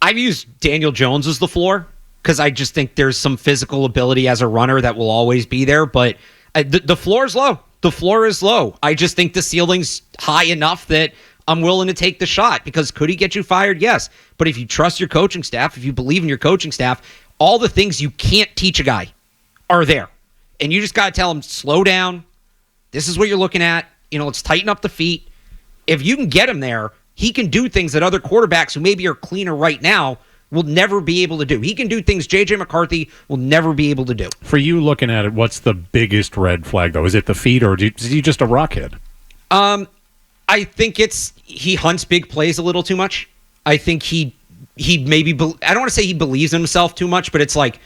I've used Daniel Jones as the floor because I just think there's some physical ability as a runner that will always be there. But the floor is low. The floor is low. I just think the ceiling's high enough that I'm willing to take the shot because could he get you fired? Yes. But if you trust your coaching staff, if you believe in your coaching staff, all the things you can't teach a guy are there. And you just got to tell him, slow down. This is what you're looking at. Let's tighten up the feet. If you can get him there, he can do things that other quarterbacks who maybe are cleaner right now will never be able to do. He can do things J.J. McCarthy will never be able to do. For you looking at it, what's the biggest red flag, though? Is it the feet, or is he just a rockhead? I think he hunts big plays a little too much. I think he maybe, I don't want to say he believes in himself too much, but it's like,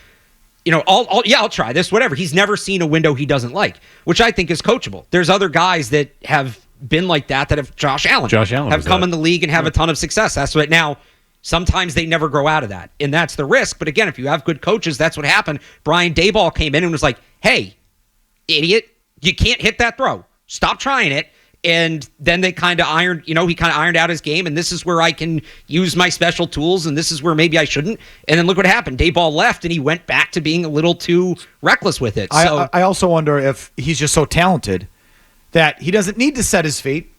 I'll try this, whatever. He's never seen a window he doesn't like, which I think is coachable. There's other guys that have been like that have Josh Allen have come in the league and have a ton of success. That's what now. Sometimes they never grow out of that, and that's the risk. But again, if you have good coaches, that's what happened. Brian Daboll came in and was like, hey, idiot, you can't hit that throw. Stop trying it. And then they kind of ironed out his game, and this is where I can use my special tools, and this is where maybe I shouldn't. And then look what happened. Daboll left, and he went back to being a little too reckless with it. I also wonder if he's just so talented that he doesn't need to set his feet.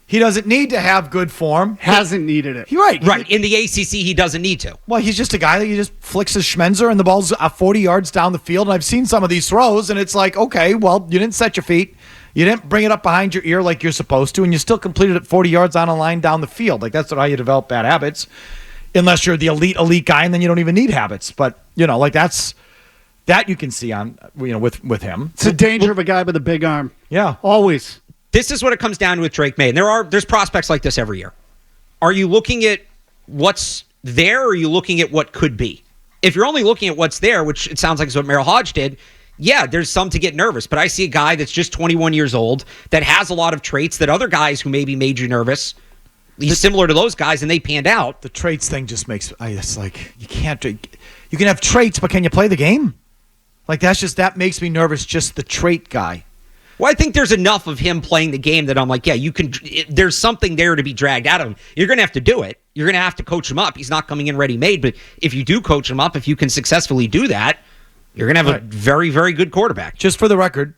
He doesn't need to have good form. Hasn't needed it. You're right. Right. In the ACC, he doesn't need to. Well, he's just a guy that you just flicks his schmenzer and the ball's 40 yards down the field. And I've seen some of these throws, and it's like, okay, well, you didn't set your feet. You didn't bring it up behind your ear like you're supposed to, and you still completed it 40 yards on a line down the field. Like, that's not how you develop bad habits, unless you're the elite guy, and then you don't even need habits. But, that you can see on, with him. It's the danger of a guy with a big arm. Yeah. Always. This is what it comes down to with Drake Maye. And there's prospects like this every year. Are you looking at what's there, or are you looking at what could be? If you're only looking at what's there, which it sounds like is what Merrill Hodge did, yeah, there's some to get nervous. But I see a guy that's just 21 years old that has a lot of traits that other guys who maybe made you nervous, he's similar to those guys, and they panned out. The traits thing just makes it's like you can't. You can have traits, but can you play the game? Like that makes me nervous. Just the trait guy. Well, I think there's enough of him playing the game that I'm like, yeah, you can. There's something there to be dragged out of him. You're going to have to do it. You're going to have to coach him up. He's not coming in ready-made, but if you do coach him up, if you can successfully do that, you're going to have a very, very good quarterback. Just for the record,